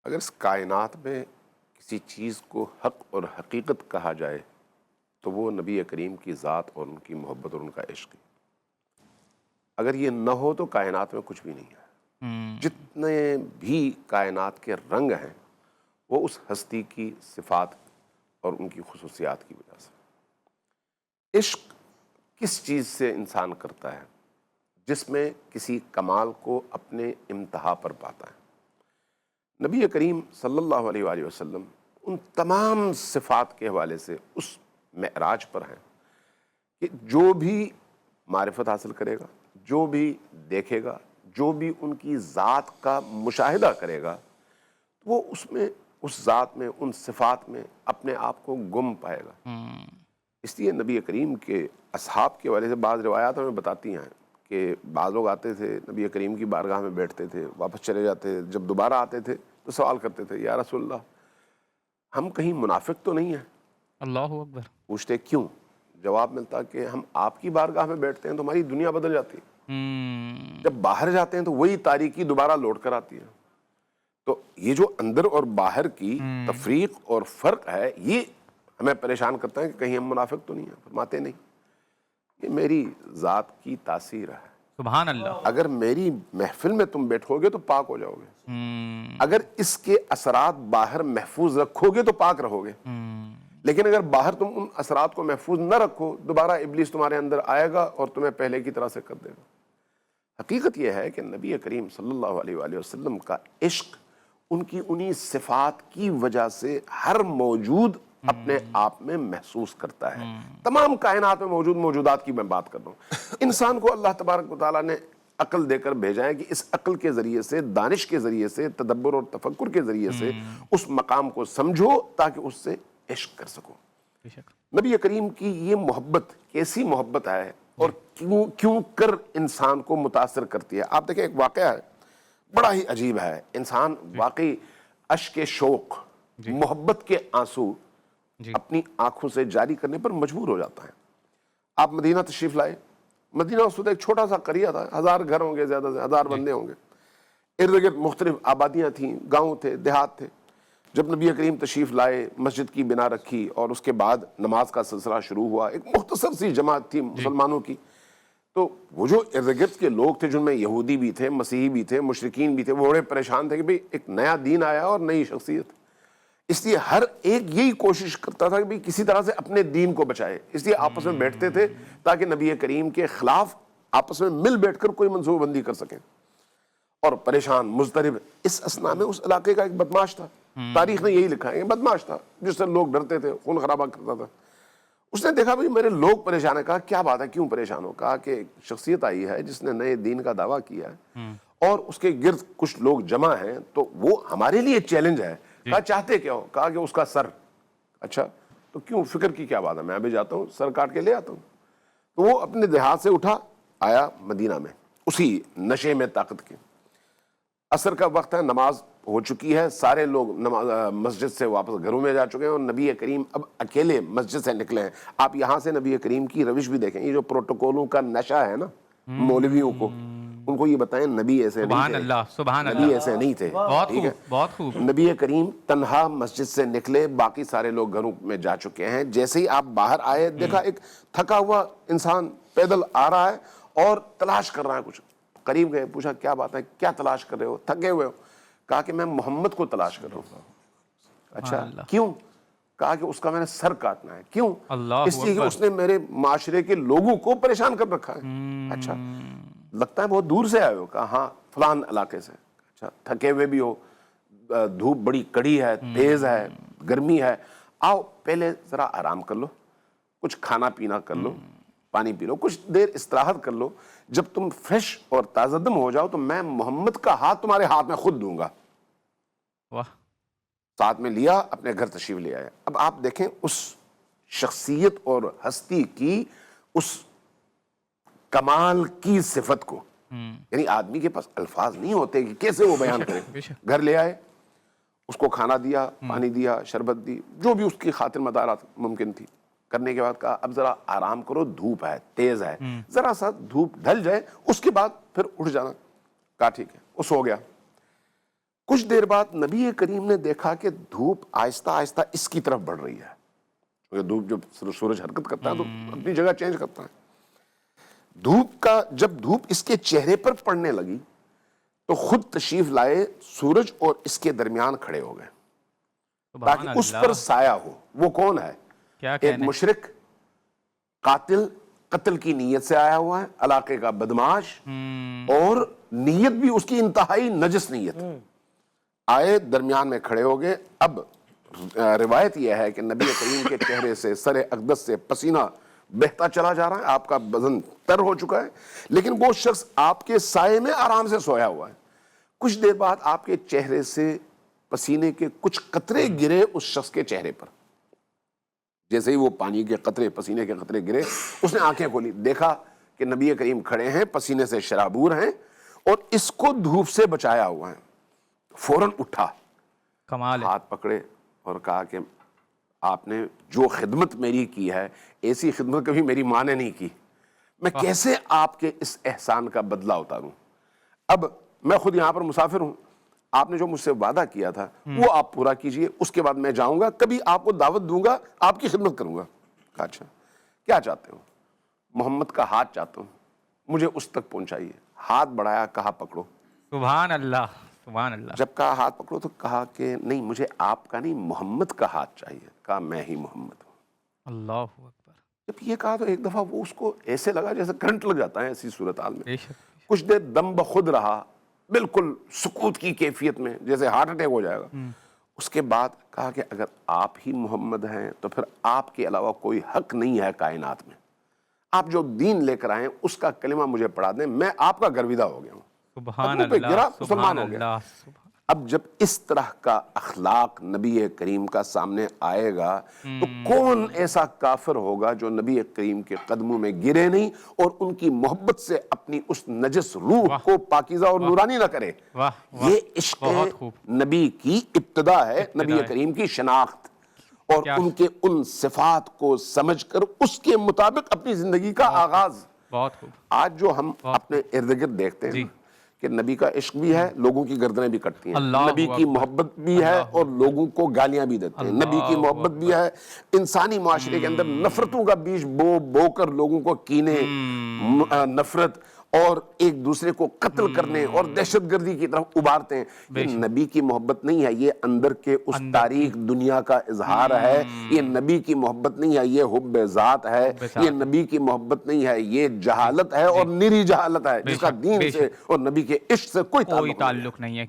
اگر اس کائنات میں کسی چیز کو حق اور حقیقت کہا جائے تو وہ نبی کریم کی ذات اور ان کی محبت اور ان کا عشق ہے۔ اگر یہ نہ ہو تو کائنات میں کچھ بھی نہیں ہے۔ جتنے بھی کائنات کے رنگ ہیں وہ اس ہستی کی صفات اور ان کی خصوصیات کی وجہ سے۔ عشق کس چیز سے انسان کرتا ہے؟ جس میں کسی کمال کو اپنے انتہا پر پاتا ہے۔ نبی کریم صلی اللہ علیہ وآلہ وسلم ان تمام صفات کے حوالے سے اس معراج پر ہیں کہ جو بھی معرفت حاصل کرے گا، جو بھی دیکھے گا، جو بھی ان کی ذات کا مشاہدہ کرے گا، وہ اس ذات میں، ان صفات میں اپنے آپ کو گم پائے گا۔ اس لیے نبی کریم کے اصحاب کے حوالے سے بعض روایات ہمیں بتاتی ہیں کہ بعض لوگ آتے تھے نبی کریم کی بارگاہ میں بیٹھتے تھے، واپس چلے جاتے تھے، جب دوبارہ آتے تھے تو سوال کرتے تھے، یا رسول اللہ ہم کہیں منافق تو نہیں ہیں؟ اللہ اکبر۔ پوچھتے کیوں؟ جواب ملتا کہ ہم آپ کی بارگاہ میں بیٹھتے ہیں تو ہماری دنیا بدل جاتی ہے، جب باہر جاتے ہیں تو وہی تاریکی دوبارہ لوٹ کر آتی ہے۔ تو یہ جو اندر اور باہر کی تفریق اور فرق ہے، یہ ہمیں پریشان کرتا ہے کہ کہیں ہم منافق تو نہیں ہیں۔ فرماتے نہیں، یہ میری ذات کی تاثیر ہے۔ سبحان اللہ۔ اگر میری محفل میں تم بیٹھو گے تو پاک ہو جاؤ گے، اگر اس کے اثرات باہر محفوظ رکھو گے تو پاک رہو گے، لیکن اگر باہر تم ان اثرات کو محفوظ نہ رکھو، دوبارہ ابلیس تمہارے اندر آئے گا اور تمہیں پہلے کی طرح سے کر دے گا۔ حقیقت یہ ہے کہ نبی کریم صلی اللہ علیہ وآلہ وسلم کا عشق ان کی انہی صفات کی وجہ سے ہر موجود اپنے آپ میں محسوس کرتا ہے۔ تمام کائنات میں موجود موجودات کی میں بات کر رہا ہوں۔ انسان کو اللہ تبارک و تعالیٰ نے عقل دے کر بھیجا ہے کہ اس عقل کے ذریعے سے، دانش کے ذریعے سے، تدبر اور تفکر کے ذریعے سے اس مقام کو سمجھو تاکہ اس سے عشق کر سکو۔ نبی کریم کی یہ محبت کیسی محبت ہے اور کیوں کر انسان کو متاثر کرتی ہے؟ آپ دیکھیں، ایک واقعہ ہے بڑا ہی عجیب ہے۔ انسان واقعی اشک شوق، محبت کے آنسو اپنی آنکھوں سے جاری کرنے پر مجبور ہو جاتا ہے۔ آپ مدینہ تشریف لائے۔ مدینہ اس وقت ایک چھوٹا سا قریہ تھا، 1000 گھر ہوں گے، زیادہ سے 1000 بندے ہوں گے، ارد گرد مختلف آبادیاں تھیں، گاؤں تھے، دیہات تھے۔ جب نبی کریم تشریف لائے، مسجد کی بنا رکھی اور اس کے بعد نماز کا سلسلہ شروع ہوا، ایک مختصر سی جماعت تھی مسلمانوں کی، تو وہ جو ارد گرد کے لوگ تھے، جن میں یہودی بھی تھے، مسیحی بھی تھے، مشرکین بھی تھے، وہ بڑے پریشان تھے کہ بھئی ایک نیا دین آیا اور نئی شخصیت۔ اس لیے ہر ایک یہی کوشش کرتا تھا کہ بھئی کسی طرح سے اپنے دین کو بچائے، اس لیے آپس میں بیٹھتے تھے تاکہ نبی کریم کے خلاف آپس میں مل بیٹھ کر کوئی منصوبہ بندی کر سکیں، اور پریشان مضطرب۔ اس اسنا میں اس علاقے کا ایک بدماش تھا، تاریخ نے یہی لکھا ہے، بدماش تھا جس سے لوگ ڈرتے تھے، خون خرابہ کرتا تھا۔ اس نے دیکھا بھئی میرے لوگ پریشان ہیں۔ کہا کیا بات ہے، کیوں پریشان ہو؟ کہا کہ ایک شخصیت آئی ہے جس نے نئے دین کا دعویٰ کیا ہے اور اس کے گرد کچھ لوگ جمع ہیں، تو وہ ہمارے لیے چیلنج ہے۔ کہا چاہتے کیا ہو؟ کہا کہ اس کا سر۔ اچھا تو کیوں، فکر کی کیا بات ہے، میں ابھی جاتا ہوں سر کاٹ کے لے آتا ہوں۔ تو وہ اپنے دیہات سے اٹھا آیا مدینہ میں، اسی نشے میں طاقت کے۔ عصر کا وقت ہے، نماز ہو چکی ہے، سارے لوگ مسجد سے واپس گھروں میں جا چکے ہیں اور نبی کریم اب اکیلے مسجد سے نکلے ہیں۔ آپ یہاں سے نبی کریم کی روش بھی دیکھیں، یہ جو پروٹوکولوں کا نشہ ہے نا مولویوں کو، ان کو یہ بتائیں نبی ایسے نہیں سبحان تھے، اللہ، سبحان نبی اللہ۔ ایسے نہیں تھے۔ بہت ٹھیک خوب، ہے، بہت خوب۔ نبی کریم تنہا مسجد سے نکلے، باقی سارے لوگ گھروں میں جا چکے ہیں۔ جیسے ہی آپ باہر آئے، دیکھا ایک تھکا ہوا انسان پیدل آ رہا ہے اور تلاش کر رہا ہے کچھ۔ قریب گئے، پوچھا کیا بات ہے، کیا تلاش کر رہے ہو، تھکے ہوئے ہو؟ کہا کہ میں محمد کو تلاش کر رہا ہوں۔ اچھا کیوں؟ کہا کہ اس کا میں نے سر کاٹنا ہے۔ کیوں؟ اس لیے کہ اس نے میرے معاشرے کے لوگوں کو پریشان کر رکھا ہے۔ اچھا لگتا ہے بہت دور سے آئے ہو؟ کہا ہاں فلان علاقے سے۔ اچھا تھکے ہوئے بھی ہو، دھوپ بڑی کڑی ہے، تیز ہے، گرمی ہے، آؤ پہلے ذرا آرام کر لو، کچھ کھانا پینا کر لو، پانی پی لو، کچھ دیر استراحت کر لو، جب تم فریش اور تازہ دم ہو جاؤ تو میں محمد کا ہاتھ تمہارے ہاتھ میں خود دوں گا۔ واہ۔ ساتھ میں لیا، اپنے گھر تشریف لے آیا۔ اب آپ دیکھیں اس شخصیت اور ہستی کی اس کمال کی صفت کو، یعنی آدمی کے پاس الفاظ نہیں ہوتے کہ کیسے وہ بیان کرے۔ گھر لے آئے، اس کو کھانا دیا، پانی دیا، شربت دی، جو بھی اس کی خاطر مدارات ممکن تھی کرنے کے بعد کہا اب ذرا آرام کرو، دھوپ ہے، تیز ہے، ذرا سا دھوپ ڈھل جائے اس کے بعد پھر اٹھ جانا۔ کہا ٹھیک ہے، وہ سو گیا۔ کچھ دیر بعد نبی کریم نے دیکھا کہ دھوپ آہستہ آہستہ اس کی طرف بڑھ رہی ہے، کیونکہ دھوپ جب سورج حرکت کرتا ہے تو اپنی جگہ چینج کرتا ہے. جب دھوپ اس کے چہرے پر پڑنے لگی تو خود تشریف لائے سورج اور اس کے درمیان کھڑے ہو گئے تاکہ اس پر سایہ ہو. وہ کون ہے؟ ایک مشرک، قاتل، قتل کی نیت سے آیا ہوا ہے، علاقے کا بدماش، اور نیت بھی اس کی انتہائی نجس نیت. آئے، درمیان میں کھڑے ہو گئے. اب روایت یہ ہے کہ نبی کریم کے چہرے سے، سر اقدس سے پسینہ بہتا چلا جا رہا ہے، آپ کا بدن تر ہو چکا ہے، لیکن وہ شخص آپ کے سائے میں آرام سے سویا ہوا ہے. کچھ دیر بعد آپ کے چہرے سے پسینے کے کچھ قطرے گرے اس شخص کے چہرے پر. جیسے ہی وہ پانی کے قطرے، پسینے کے قطرے گرے، اس نے آنکھیں کھولی، دیکھا کہ نبی کریم کھڑے ہیں، پسینے سے شرابور ہیں اور اس کو دھوپ سے بچایا ہوا ہے. فوراً اٹھا، کمال ہے. ہاتھ پکڑے اور کہا کہ آپ نے جو خدمت میری کی ہے، ایسی خدمت کبھی میری ماں نے نہیں کی. میں کیسے آپ کے اس احسان کا بدلہ اتاروں؟ اب میں خود یہاں پر مسافر ہوں، آپ نے جو مجھ سے وعدہ کیا تھا وہ آپ پورا کیجئے، اس کے بعد میں جاؤں گا، کبھی آپ کو دعوت دوں گا، آپ کی خدمت کروں گا. کہا اچھا کیا چاہتے ہو؟ محمد کا ہاتھ چاہتا ہوں، مجھے اس تک پہنچائیے. ہاتھ بڑھایا، کہا پکڑو. سبحان اللہ، سبحان اللہ. جب کہا ہاتھ پکڑو تو کہا کہ نہیں، مجھے آپ کا نہیں، محمد کا ہاتھ چاہیے. کہا میں ہی محمد ہوں. اللہ اکبر. جب یہ کہا تو ایک دفعہ وہ اس کو ایسے لگا جیسے کرنٹ لگ جاتا ہے ایسی صورتحال میں. بے شک. کچھ دیر دم بخود رہا، بالکل سکوت کی کیفیت میں، جیسے ہارٹ اٹیک ہو جائے گا. اس کے بعد کہا کہ اگر آپ ہی محمد ہیں تو پھر آپ کے علاوہ کوئی حق نہیں ہے کائنات میں. آپ جو دین لے کر آئے اس کا کلمہ مجھے پڑھا دیں، میں آپ کا گرویدہ ہو گیا ہوں. سبحان پہ گرا، اللہ، مسلمان سبحان ہو گیا. اللہ. اب جب اس طرح کا اخلاق نبی کریم کا سامنے آئے گا تو کون ایسا کافر ہوگا جو نبی کریم کے قدموں میں گرے نہیں اور ان کی محبت سے اپنی اس نجس روح کو پاکیزہ اور نورانی نہ کرے. یہ عشق نبی کی ابتدا ہے، نبی کریم کی شناخت اور ان کے ان صفات کو سمجھ کر اس کے مطابق اپنی زندگی کا آغاز. بہت خوب. آج جو ہم اپنے ارد گرد دیکھتے ہیں کہ نبی کا عشق بھی ہے، لوگوں کی گردنیں بھی کٹتی ہیں. نبی کی محبت بھی ہے اور لوگوں کو گالیاں بھی دیتے ہیں. نبی کی محبت بھی ہے، انسانی معاشرے کے اندر نفرتوں کا بیج بو بو کر لوگوں کو کینے، نفرت اور ایک دوسرے کو قتل کرنے اور دہشت گردی کی طرف ابھارتے ہیں. یہ نبی کی محبت نہیں ہے، یہ اندر کے اس تاریخ دنیا کا اظہار ہے. یہ نبی کی محبت نہیں ہے، یہ حب ذات ہے. یہ نبی کی محبت نہیں ہے، یہ جہالت ہے اور نری جہالت ہے جس کا دین سے اور نبی کے عشق سے کوئی تعلق نہیں ہے.